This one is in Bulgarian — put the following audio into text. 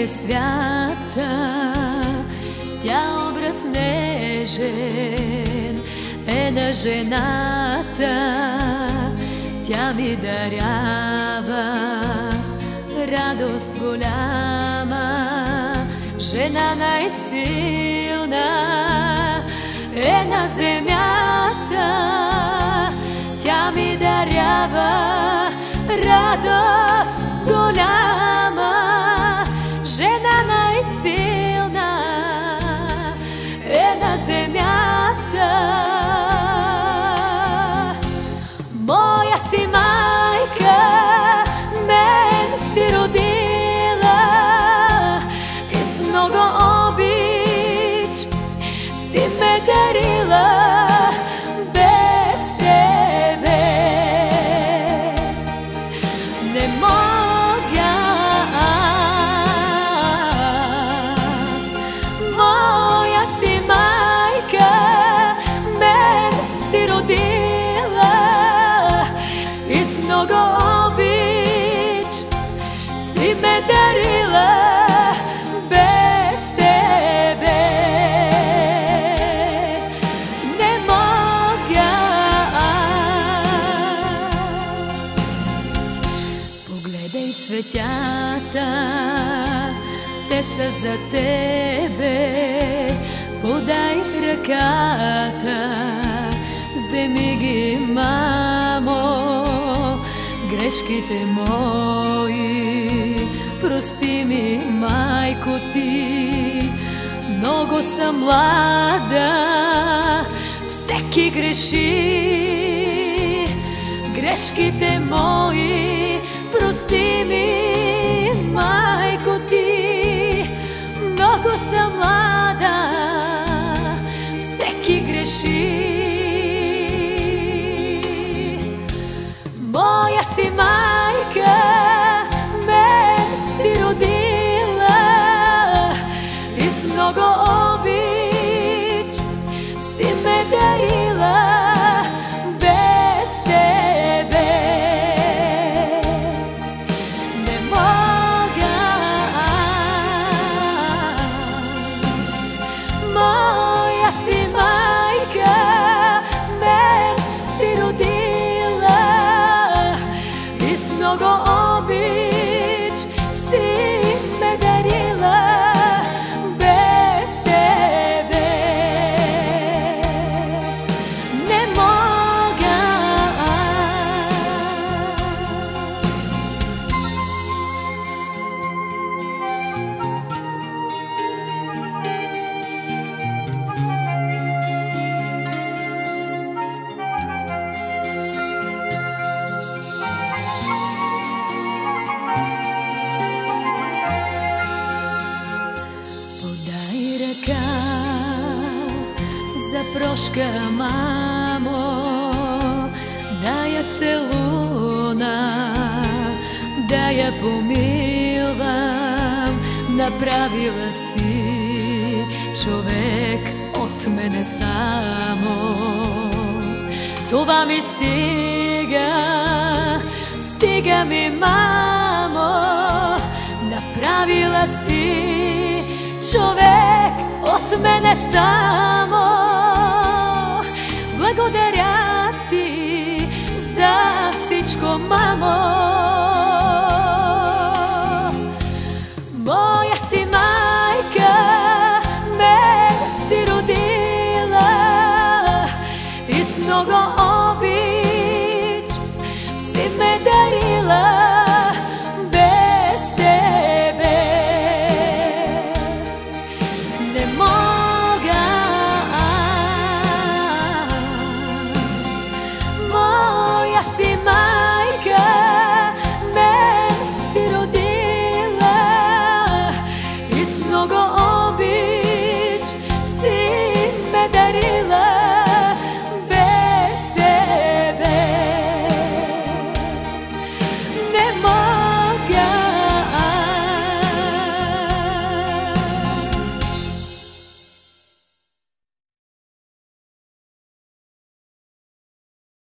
е свята, тя образ нежен е на жената. Тя ми дарява радост голяма, жена най-силна е на земята. Тя ми дарява радост голяма, жена най-силна е на земята. Моя си майка, мен си родила и с много обич си ме дарила. Без тебе не мога аз. Моя си майка, мен си родила и с много обич си ме дарила. Без тебе не мога аз. Погледай цветята, те са за тебе. Подай ръката, вземи ги, мамо, грешките мои прости ми, майко ти. Много съм млада, всеки греши, грешките мои прости ми, майко ти. Много съм млада, всеки греши. Моя си майка, мен си родила и с много обич си ме дарила. Без тебе не мога аз. Моя си майка, мен си родила и с много обич си ме дарила. Без тебе не мога аз. Подай ръка за прошка, мамо, да я целуна, да я помилвам. Направила си човек от мене само. Това ми стига, стига ми, мамо. Направила си човек от мене само.